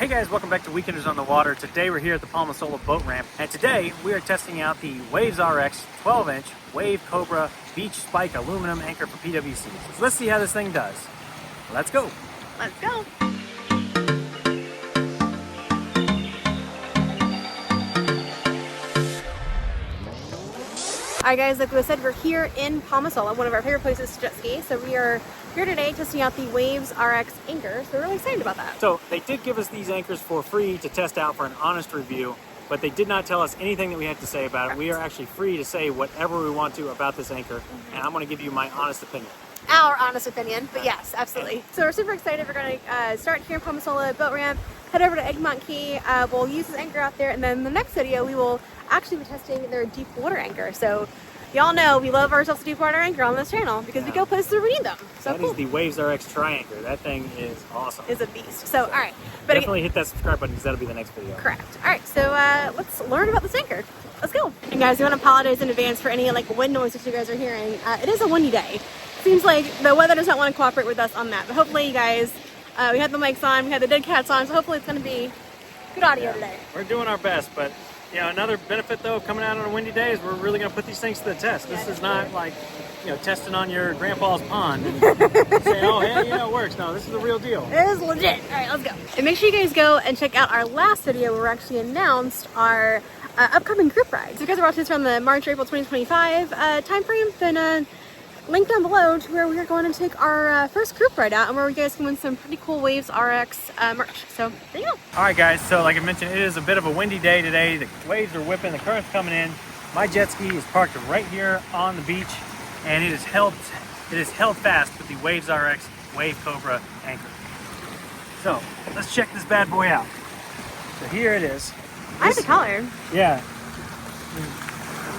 Hey guys, welcome back to Weekenders on the Water. Today we're here at the Palmasola boat ramp, and today we are testing out the WavesRX 12-inch WaveCobra beach spike aluminum anchor for PWC. So let's see how this thing does. Let's go. Let's go. Alright guys, like we said, we're here in Palmasola, one of our favorite places to jet ski. So we are here today testing out the WavesRX anchor, so we're really excited about that. So they did give us these anchors for free to test out for an honest review, but they did not tell us anything that we had to say about it. We are actually free to say whatever we want to about this anchor, and I'm going to give you my honest opinion. Our honest opinion, but yes, absolutely. So we're super excited. We're going to start here in Palmasola boat ramp, head over to Egmont Key. We'll use this anchor out there, and then in the next video we will actually be testing their deep water anchor. So y'all know we love ourselves a deep water anchor on this channel because we go places where we need them. So that is the WavesRX tri-anchor. That thing is awesome. It's a beast. So all right, but definitely hit that subscribe button because that'll be the next video. Correct. All right, so let's learn about this anchor. Let's go. And guys, we want to apologize in advance for any like wind noise that you guys are hearing. It is a windy day. Seems like the weather does not want to cooperate with us on that, but hopefully you guys, we had the mics on, we had the dead cats on, so hopefully it's going to be good audio today. We're doing our best, but you know, another benefit though of coming out on a windy day is we're really going to put these things to the test. This is not like, you know, testing on your grandpa's pond and saying, oh, hey, yeah, it works. No, this is the real deal. It is legit. All right, let's go. And make sure you guys go and check out our last video where we actually announced our upcoming group rides. If you guys are watching this from the March, April 2025 time frame, then link down below to where we are going to take our first group ride out and where you guys can win some pretty cool WavesRX merch. So there you go. All right, guys. So like I mentioned, it is a bit of a windy day today. The waves are whipping, the current's coming in. My jet ski is parked right here on the beach, and it is held fast with the WavesRX WaveCobra anchor. So let's check this bad boy out. So here it is. I like the color. Yeah.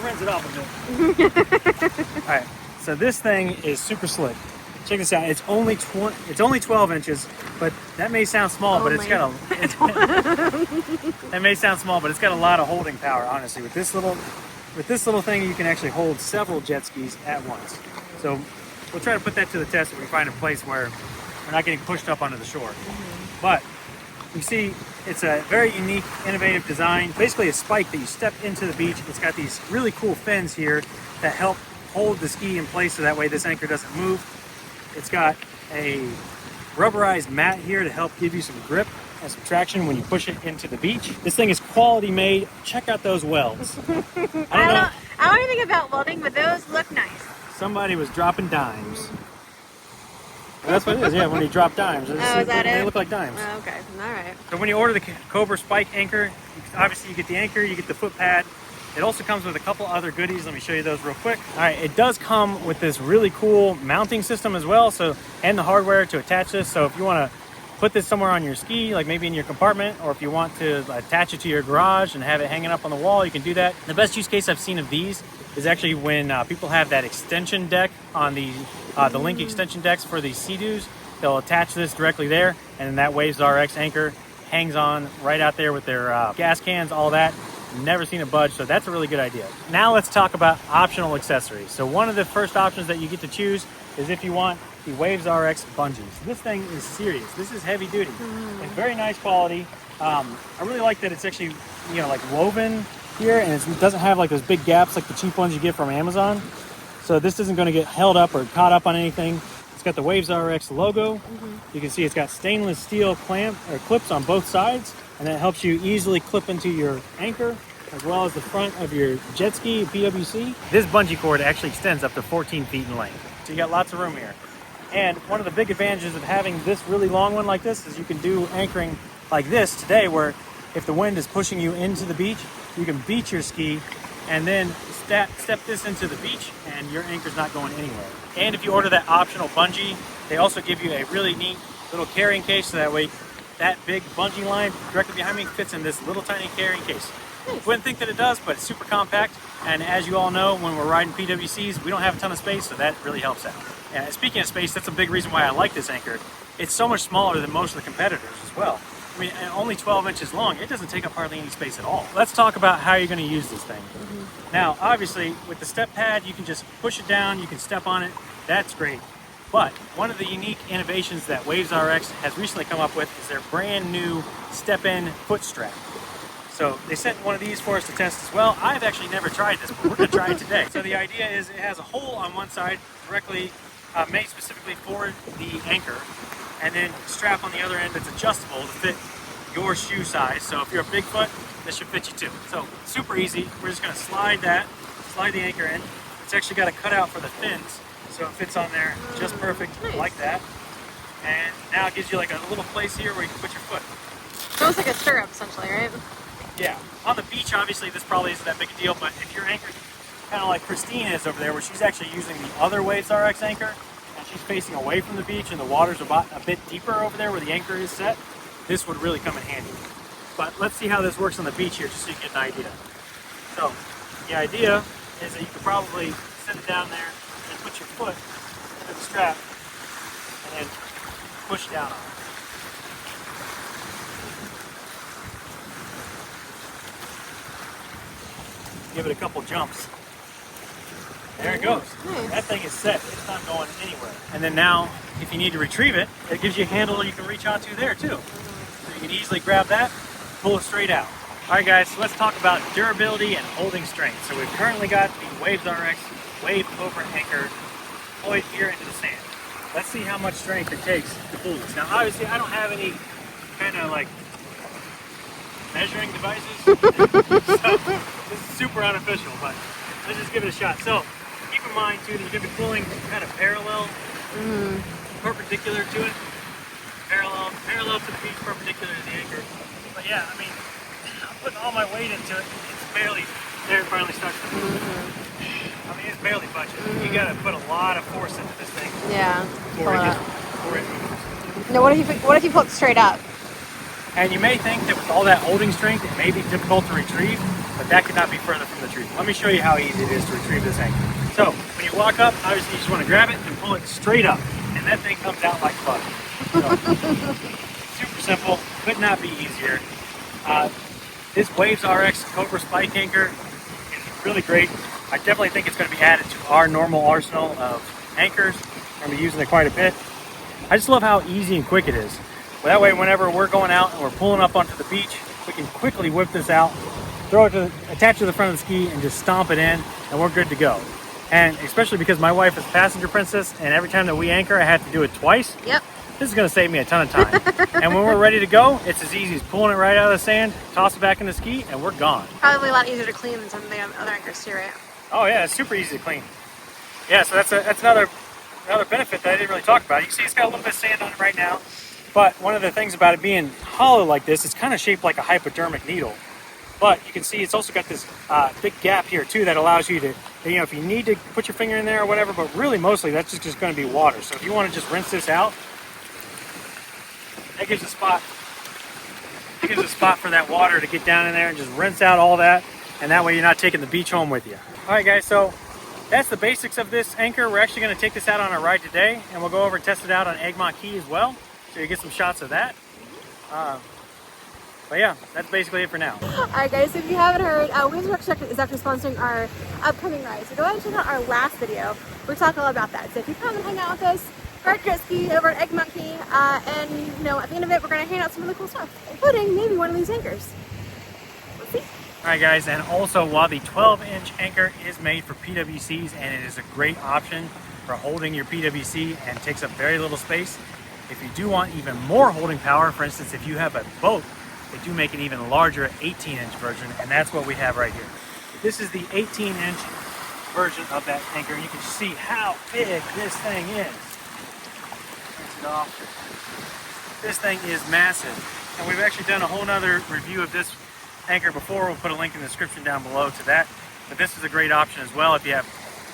Rinse it off a bit. All right. So this thing is super slick. Check this out. It's only 12 inches, but that may sound small, but it's got that may sound small, but it's got a lot of holding power. Honestly, with this little thing, you can actually hold several jet skis at once. So we'll try to put that to the test if we find a place where we're not getting pushed up onto the shore. But you see, it's a very unique, innovative design. Basically, a spike that you step into the beach. It's got these really cool fins here that help hold the ski in place so that way this anchor doesn't move. It's got a rubberized mat here to help give you some grip and some traction when you push it into the beach. This thing is quality made. Check out those welds. I don't know anything about welding, but those look nice. Somebody was dropping dimes. That's what it is, yeah, when you drop dimes. Is that they it? look like dimes. Oh, okay, all right. So when you order the Cobra Spike anchor, obviously you get the anchor, you get the foot pad. It also comes with a couple other goodies. Let me show you those real quick. All right, it does come with this really cool mounting system as well, and the hardware to attach this. So if you want to put this somewhere on your ski, like maybe in your compartment, or if you want to attach it to your garage and have it hanging up on the wall, you can do that. The best use case I've seen of these is actually when people have that extension deck on the link extension decks for these Sea-Doos. They'll attach this directly there, and then that WavesRX anchor hangs on right out there with their gas cans, all that. Never seen it budge, so that's a really good idea. Now let's talk about optional accessories. So one of the first options that you get to choose is if you want the WavesRX bungees. This thing is serious. This is heavy duty. It's very nice quality. I really like that it's actually, you know, like woven here, and it doesn't have like those big gaps like the cheap ones you get from Amazon. So this isn't going to get held up or caught up on anything. It's got the WavesRX logo. You can see it's got stainless steel clips on both sides, and that helps you easily clip into your anchor as well as the front of your jet ski PWC. This bungee cord actually extends up to 14 feet in length, so you got lots of room here. And one of the big advantages of having this really long one like this is you can do anchoring like this today, where if the wind is pushing you into the beach, you can beach your ski and then step this into the beach, and your anchor's not going anywhere. And if you order that optional bungee, they also give you a really neat little carrying case, so that way that big bungee line directly behind me fits in this little tiny carrying case. Wouldn't think that it does, but it's super compact. And as you all know, when we're riding PWCs, we don't have a ton of space, so that really helps out. And speaking of space, that's a big reason why I like this anchor. It's so much smaller than most of the competitors as well. I mean, only 12 inches long, it doesn't take up hardly any space at all. Let's talk about how you're going to use this thing. Now, obviously, with the step pad, you can just push it down, you can step on it. That's great. But one of the unique innovations that WavesRX has recently come up with is their brand new step-in foot strap. So they sent one of these for us to test as well. I've actually never tried this, but we're going to try it today. So the idea is it has a hole on one side directly made specifically for the anchor, and then a strap on the other end that's adjustable to fit your shoe size. So if you're a big foot, this should fit you too. So super easy. We're just going to slide the anchor in. It's actually got a cutout for the fins, so it fits on there just perfect, like that. And now it gives you like a little place here where you can put your foot. It's almost like a stirrup, essentially, right? Yeah. On the beach, obviously, this probably isn't that big a deal, but if you're anchored kind of like Christine is over there, where she's actually using the other WavesRX anchor, and she's facing away from the beach, and the water's about a bit deeper over there where the anchor is set, this would really come in handy. But let's see how this works on the beach here, just so you get an idea. So, the idea is that you could probably sit it down there and put your foot into the strap, and then push down on it. Give it a couple jumps. There it goes. Nice. That thing is set. It's not going anywhere. And then now, if you need to retrieve it, it gives you a handle you can reach onto there too. So you can easily grab that, pull it straight out. All right, guys, so let's talk about durability and holding strength. So we've currently got the WavesRX WaveCobra anchor deployed here into the sand. Let's see how much strength it takes to pull this. Now, obviously, I don't have any kind of like measuring devices. So this is super unofficial, but let's just give it a shot. So keep in mind too that you're going to be pulling kind of parallel, perpendicular to it, parallel to the beach, perpendicular to the anchor. But yeah, I mean, I'm putting all my weight into it. It's barely, there it finally starts to move. I mean, it's barely budging. You got to put a lot of force into this thing. Yeah. Before it moves. No, what if you pull it straight up? And you may think that with all that holding strength, it may be difficult to retrieve, but that could not be further from the truth. Let me show you how easy it is to retrieve this anchor. So, when you walk up, obviously you just want to grab it and pull it straight up, and that thing comes out like butter. So, super simple, could not be easier. This WavesRX Cobra Spike Anchor is really great. I definitely think it's going to be added to our normal arsenal of anchors. We're going to be using it quite a bit. I just love how easy and quick it is. That way, whenever we're going out and we're pulling up onto the beach, we can quickly whip this out, throw it attach it to the front of the ski, and just stomp it in, and we're good to go. And especially because my wife is passenger princess, and every time that we anchor, I have to do it twice. Yep. This is going to save me a ton of time. And when we're ready to go, it's as easy as pulling it right out of the sand, toss it back in the ski, and we're gone. Probably a lot easier to clean than some of the other anchors too, right? Oh yeah, it's super easy to clean. Yeah, so that's another benefit that I didn't really talk about. You can see it's got a little bit of sand on it right now. But one of the things about it being hollow like this, it's kind of shaped like a hypodermic needle. But you can see it's also got this big gap here too that allows you to, if you need to put your finger in there or whatever, but really mostly that's just going to be water. So if you want to just rinse this out, that gives a spot. It gives a spot for that water to get down in there and just rinse out all that. And that way you're not taking the beach home with you. All right, guys, so that's the basics of this anchor. We're actually going to take this out on a ride today, and we'll go over and test it out on Egmont Key as well. So you get some shots of that. But yeah, that's basically it for now. Alright guys, so if you haven't heard, WavesRX is actually sponsoring our upcoming ride. So go ahead and check out our last video. We're talking all about that. So if you come and hang out with us, ride jet ski over at Egmont Key, and at the end of it, we're going to hand out some really cool stuff, including maybe one of these anchors. Let's see. Alright guys, and also while the 12-inch anchor is made for PWCs, and it is a great option for holding your PWC and takes up very little space, if you do want even more holding power, for instance, if you have a boat, they do make an even larger 18-inch version, and that's what we have right here. This is the 18-inch version of that anchor, and you can see how big this thing is. This thing is massive, and we've actually done a whole nother review of this anchor before. We'll put a link in the description down below to that, but this is a great option as well if you have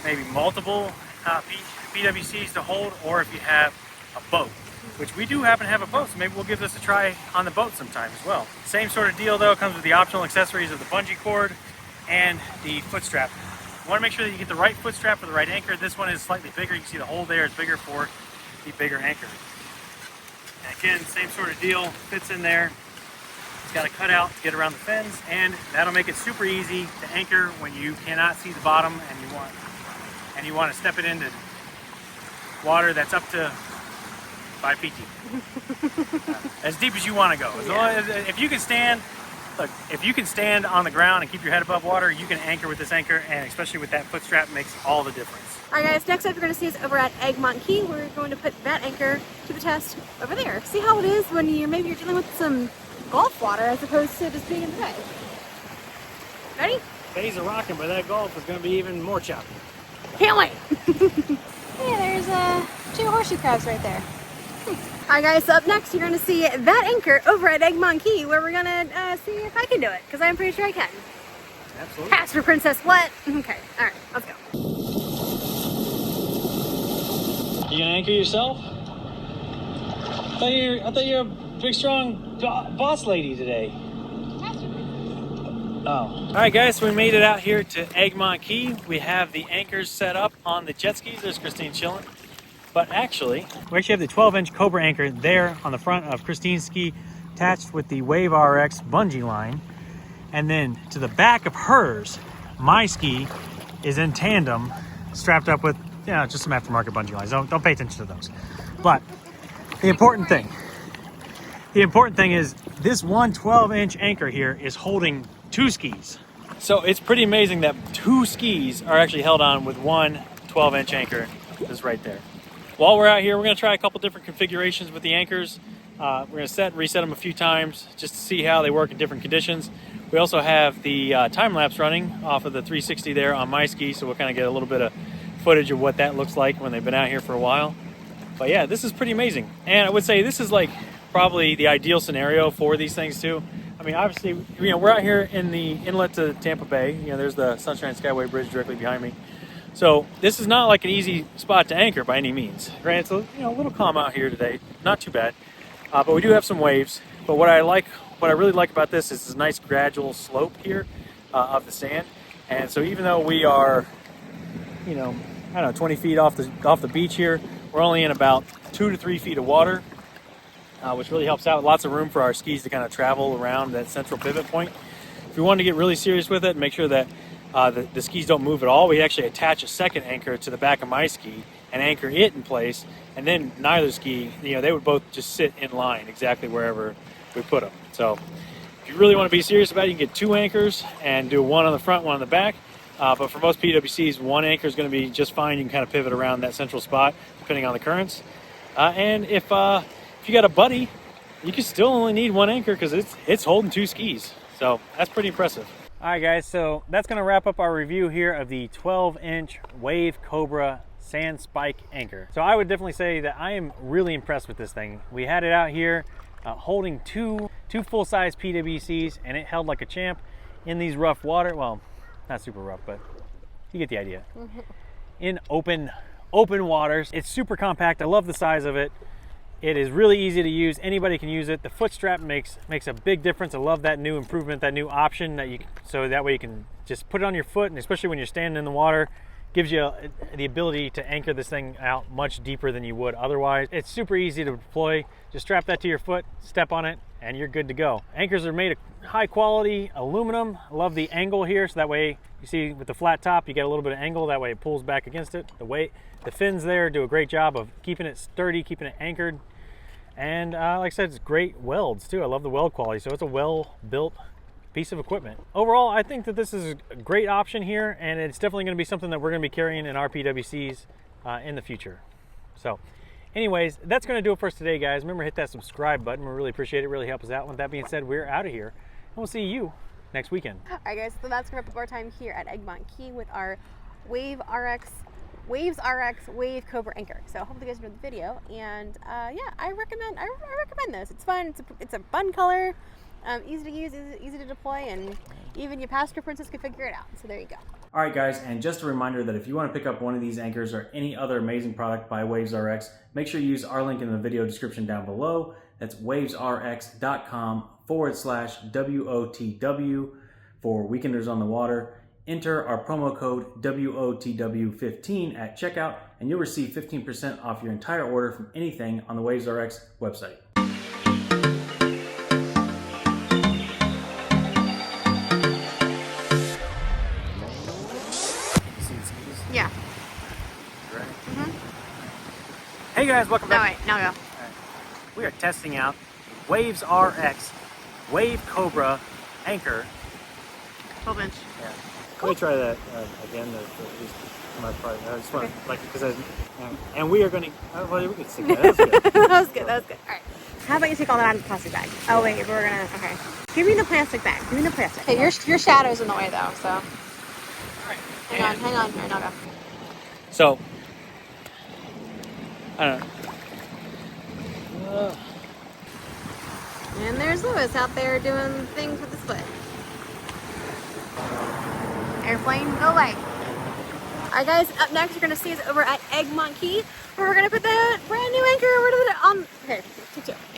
maybe multiple PWCs to hold, or if you have a boat. Which we do happen to have a boat, so maybe we'll give this a try on the boat sometime as well. Same sort of deal though, comes with the optional accessories of the bungee cord and the foot strap. You want to make sure that you get the right foot strap for the right anchor. This one is slightly bigger. You can see the hole there is bigger for the bigger anchor. And again, same sort of deal, fits in there. It's got a cutout to get around the fins, and that'll make it super easy to anchor when you cannot see the bottom and you want to step it in to water that's up to 5 feet deep. As deep as you want to go. As long as, if you can stand, look, if you can stand on the ground and keep your head above water, you can anchor with this anchor, and especially with that foot strap, makes all the difference. All right, guys, next up you're going to see us over at Egmont Key. We're going to put that anchor to the test over there. See how it is when maybe you're dealing with some golf water as opposed to just being in the bay. Ready? Bays are rocking, but that golf is going to be even more choppy. Can't wait. Hey, there's 2 horseshoe crabs right there. All right, guys, so up next you're going to see that anchor over at Egmont Key, where we're going to see if I can do it, because I'm pretty sure I can. Absolutely. Pass for Princess what? Okay, all right, let's go. You gonna anchor yourself? I thought you're a big, strong boss lady today. Oh. All right, guys, so we made it out here to Egmont Key. We have the anchors set up on the jet skis. There's Christine chilling. But actually, we actually have the 12-inch Cobra anchor there on the front of Christine's ski, attached with the WavesRX bungee line. And then to the back of hers, my ski is in tandem, strapped up with just some aftermarket bungee lines. Don't pay attention to those. But the important thing is this one 12-inch anchor here is holding 2 skis. So it's pretty amazing that 2 skis are actually held on with one 12-inch anchor that's right there. While we're out here, we're going to try a couple different configurations with the anchors. We're going to set and reset them a few times just to see how they work in different conditions. We also have the time-lapse running off of the 360 there on my ski, so we'll kind of get a little bit of footage of what that looks like when they've been out here for a while. But yeah, this is pretty amazing. And I would say this is like probably the ideal scenario for these things too. I mean, obviously, we're out here in the inlet to Tampa Bay. There's the Sunshine Skyway Bridge directly behind me. So this is not like an easy spot to anchor by any means. Granted, it's a little calm out here today, not too bad. But we do have some waves. But what I really like about this is this nice gradual slope here of the sand. And so even though we are, 20 feet off the beach here, we're only in about 2 to 3 feet of water, which really helps out. Lots of room for our skis to kind of travel around that central pivot point. If we wanted to get really serious with it and make sure that the skis don't move at all, we actually attach a second anchor to the back of my ski and anchor it in place, and then neither ski, they would both just sit in line exactly wherever we put them. So if you really want to be serious about it, you can get 2 anchors and do one on the front, one on the back. But for most PWCs, 1 anchor is going to be just fine. You can kind of pivot around that central spot depending on the currents. And if you got a buddy, you can still only need 1 anchor because it's holding 2 skis. So that's pretty impressive. All right, guys, so that's going to wrap up our review here of the 12-inch WaveCobra sand spike anchor. So I would definitely say that I am really impressed with this thing. We had it out here holding two full-size PWCs, and it held like a champ in these rough water. Well, not super rough, but you get the idea. In open waters. It's super compact. I love the size of it. It is really easy to use. Anybody can use it. The foot strap makes a big difference. I love that new improvement, that new option so that way you can just put it on your foot, and especially when you're standing in the water, gives you the ability to anchor this thing out much deeper than you would otherwise. It's super easy to deploy. Just strap that to your foot, step on it, and you're good to go. Anchors are made of high quality aluminum. I love the angle here, so that way you see with the flat top, you get a little bit of angle, that way it pulls back against it. The fins there do a great job of keeping it sturdy, keeping it anchored. And like I said, it's great welds too. I love the weld quality, so it's a well-built piece of equipment. Overall, I think that this is a great option here, and it's definitely going to be something that we're going to be carrying in our PWCs in the future. So anyways, that's going to do it for us today, guys. Remember, hit that subscribe button. We really appreciate it. Really help us out. With that being said, we're out of here, and we'll see you next weekend. All right, guys, so that's going to wrap up our time here at Egmont Key with our WavesRX WaveCobra anchor. So hopefully you guys enjoyed the video, and yeah, I recommend this. It's fun. It's a fun color, easy to use, easy to deploy, and even your passenger princess can figure it out. So there you go. All right, guys, and just a reminder that if you want to pick up one of these anchors or any other amazing product by WavesRX, make sure you use our link in the video description down below. That's wavesrx.com/WOTW for Weekenders on the Water. Enter our promo code WOTW15 at checkout, and you'll receive 15% off your entire order from anything on the WavesRX website. Yeah. Ready? Mm-hmm. Hey guys, welcome No, back. wait, now go. We are testing out WavesRX WaveCobra anchor. 12 inch. Yeah. Let me try that again. My part. I just want like because and we are going to. Well, we could stick that. That's good. That was good. That was good. All right. How about you take all that out of the plastic bag? Oh wait, we're gonna. Okay. Give me the plastic bag. Give me the plastic. Okay, your shadow's in the way though, so. Hang on. Here, now go. So, I don't know. And there's Lewis out there doing things with his foot. Airplane, go away. Alright guys, up next you're going to see us over at Egmont Key, where we're going to put the brand new anchor over to the, here, take two.